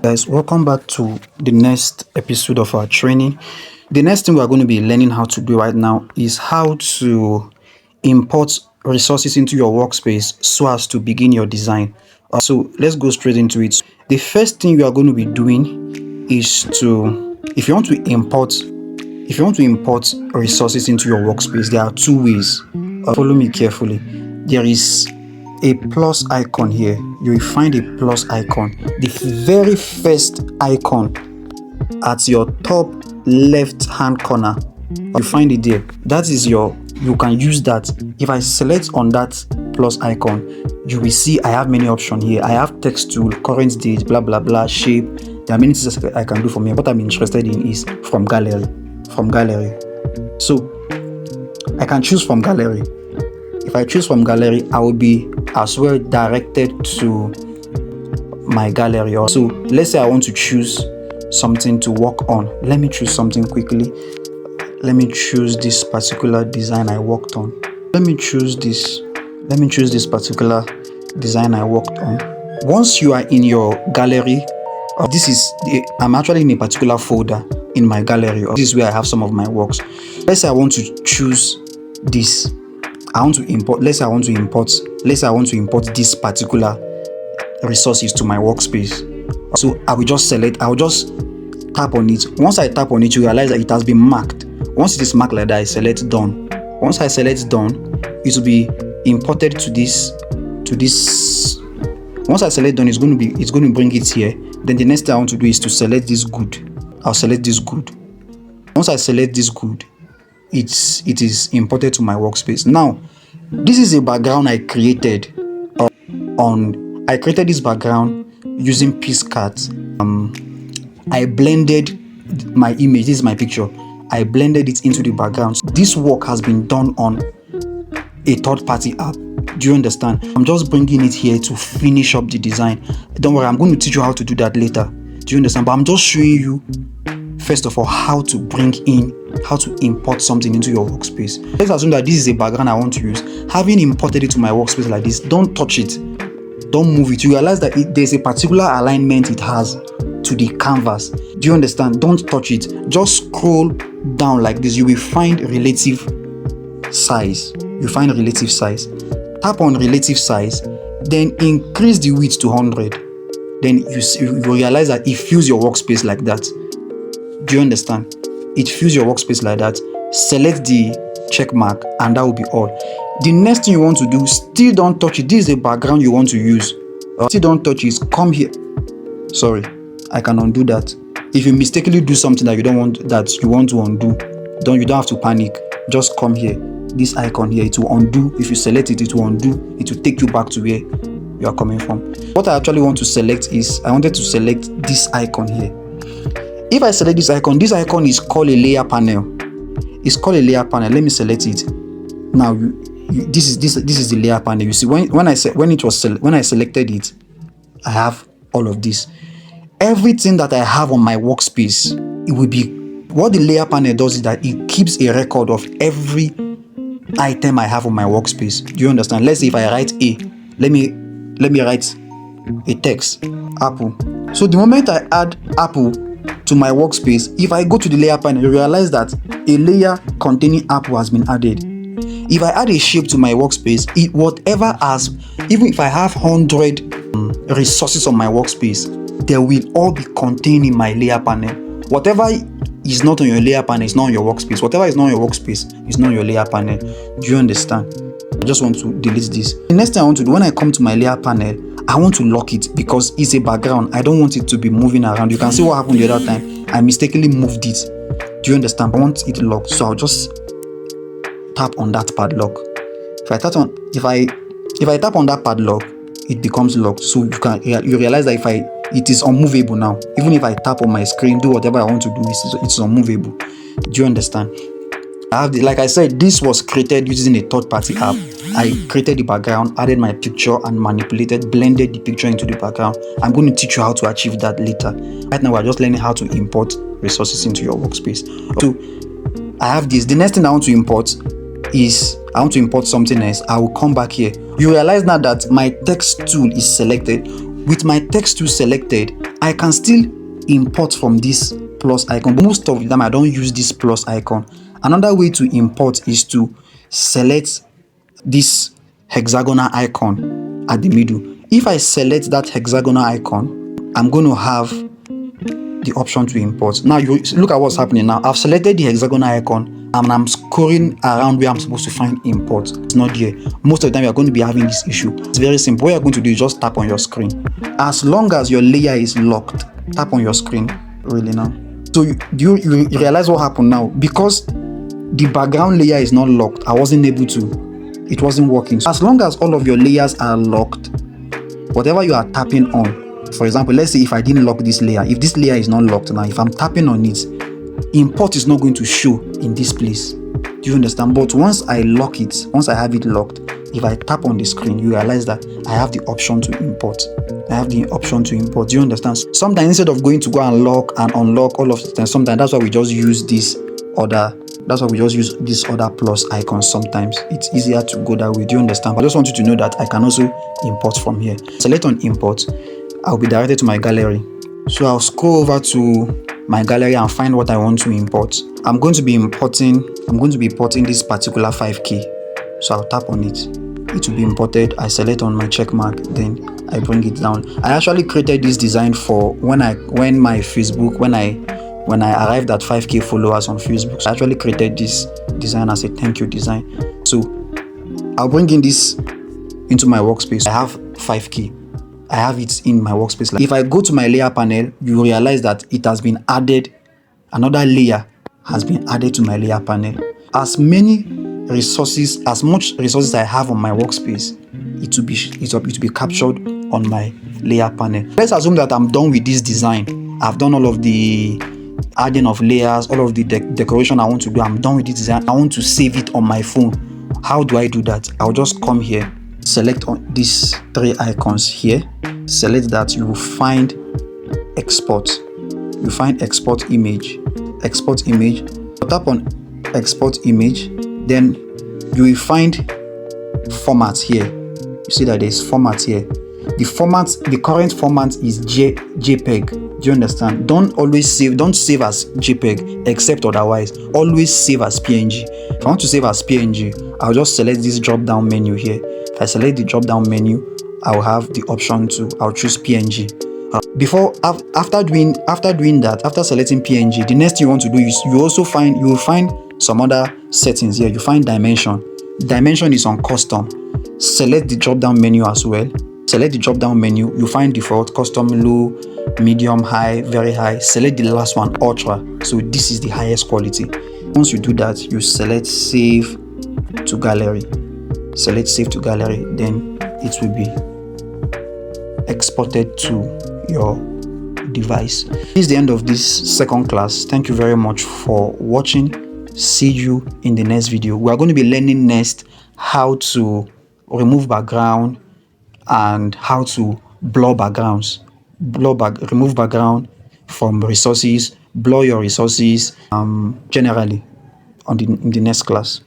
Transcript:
Guys, welcome back to the next episode of our training. The next thing we are going to be learning how to do right now is how to import resources into your workspace so as to begin your design. So let's go straight into it. The first thing you are going to be doing is if you want to import resources into your workspace, there are two ways. Follow me carefully. There is a plus icon here. You will find a plus icon, the very first icon at your top left hand corner. You find it there. That is you can use that. If I select on that plus icon, you will see I have many options here. I have text tool, current date, blah blah blah, shape. There are many things I can do from here. What I'm interested in is from gallery. So I can choose from gallery. If I choose from gallery, I will be as well directed to my gallery. So let's say I want to choose something to work on. Let me choose something quickly. Let me choose this particular design I worked on. Let me choose this particular design I worked on. Once you are in your gallery, I'm actually in a particular folder in my gallery. This is where I have some of my works. Let's say I want to choose this. Let's say I want to import this particular resources to my workspace. So I will just tap on it. Once I tap on it, you realize that it has been marked. Once it is marked like that, I select done. Once I select done, it will be imported to this. Once I select done, it's going to bring it here. Then the next thing I want to do is to select this good. I'll select this good. Once I select this good, it is imported to my workspace. Now, this is a background I created. I created this background using PixelLab. I blended my image. This is my picture. I blended it into the background. This work has been done on a third-party app. Do you understand? I'm just bringing it here to finish up the design. Don't worry, I'm going to teach you how to do that later. Do you understand? But I'm just showing you, first of all, how to import something into your workspace. Let's assume that this is a background I want to use. Having imported it to my workspace like this, don't touch it. Don't move it. You realize that there's a particular alignment it has to the canvas. Do you understand? Don't touch it. Just scroll down like this. You will find relative size. Tap on relative size. Then increase the width to 100. Then you realize that it fills your workspace like that. Do you understand? It fills your workspace like that. Select the check mark and that will be all. The next thing you want to do, still don't touch it. This is a background you want to use. Still don't touch it. Come here. Sorry, I can undo that. If you mistakenly do something that you want to undo, you don't have to panic. Just come here. This icon here, it will undo. If you select it, it will undo. It will take you back to where you are coming from. What I actually want to select is, I wanted to select this icon here. If I select this icon is called a layer panel. It's called a layer panel. Let me select it. Now, this is the layer panel. You see, when I selected it, I have all of this. Everything that I have on my workspace, it will be. What the layer panel does is that it keeps a record of every item I have on my workspace. Do you understand? Let's say if I write A, let me write a text, Apple. So the moment I add Apple to my workspace, if I go to the layer panel, you realize that a layer containing Apple has been added. If I add a shape to my workspace, even if I have 100 resources on my workspace, they will all be contained in my layer panel. Whatever is not on your layer panel is not on your workspace. Whatever is not on your workspace is not on your layer panel. Do you understand? I just want to delete this. The next thing I want to do, when I come to my layer panel, I want to lock it because it's a background. I don't want it to be moving around. You can see what happened the other time. I mistakenly moved it. Do you understand? I want it locked. So I'll just tap on that padlock. If I tap on that padlock, it becomes locked. So you realize that it is unmovable now. Even if I tap on my screen, do whatever I want to do, it's unmovable. Do you understand? Like I said, this was created using a third-party app. I created the background, added my picture, and blended the picture into the background. I'm going to teach you how to achieve that later. Right now, we're just learning how to import resources into your workspace. So I have this. The next thing I want to import is something else. I will come back here. You realize now that my text tool is selected. With my text tool selected, I can still import from this plus icon, but most of the time I don't use this plus icon. Another way to import is to select this hexagonal icon at the middle. If I select that hexagonal icon, I'm going to have the option to import. Now you look at what's happening now. I've selected the hexagonal icon and I'm scrolling around where I'm supposed to find import. It's not here. Most of the time you're going to be having this issue. It's very simple. What you're going to do is just tap on your screen. As long as your layer is locked, tap on your screen really now. So you realize what happened now? Because the background layer is not locked, I wasn't able to, it wasn't working. So as long as all of your layers are locked, whatever you are tapping on, for example, let's say if I didn't lock this layer, if this layer is not locked now, if I'm tapping on it, import is not going to show in this place. Do you understand? But once I lock it, once I have it locked, if I tap on the screen, you realize that I have the option to import. I have the option to import. Do you understand? Sometimes instead of going to go and lock and unlock all of the time, sometimes that's why we just use this other plus icon. Sometimes it's easier to go that way. Do you understand? But I just want you to know that I can also import from here. Select on import. I'll be directed to my gallery. So I'll scroll over to my gallery and find what I want to import. I'm going to be importing this particular 5K. So I'll tap on it. It will be imported. I select on my check mark, then I bring it down. I actually created this design for when I arrived at 5K followers on Facebook. So I actually created this design as a thank you design. So I'll bring in this into my workspace. I have 5K. I have it in my workspace. If I go to my layer panel, you realize that it has been added. Another layer has been added to my layer panel. As much resources I have on my workspace, it will be captured on my layer panel. Let's assume that I'm done with this design. I've done all of the adding of layers, all of the decoration I want to do. I'm done with this design. I want to save it on my phone. How do I do that? I'll just come here, select on these three icons here, select that. You will find export. You find export image. Tap on export image, then you will find format here. You see that there's format here. The current format is JPEG. Do you understand? Don't save as JPEG except otherwise. Always save as PNG. If I want to save as PNG, I'll just select this drop down menu here. If I select the drop down menu, I'll have the option I'll choose PNG. After doing that, after selecting PNG, the next thing you want to do is you will find some other settings here. You find dimension. Dimension is on custom. Select the drop down menu as well. Select the drop down menu. You find default, custom, low, medium, high, very high. Select the last one, ultra. So this is the highest quality. Once you do that, you select save to gallery. Select save to gallery, then it will be exported to your device. This is the end of this second class. Thank you very much for watching. See you in the next video. We are going to be learning next how to remove background and how to blur backgrounds. Remove background from resources, blur your resources generally in the next class.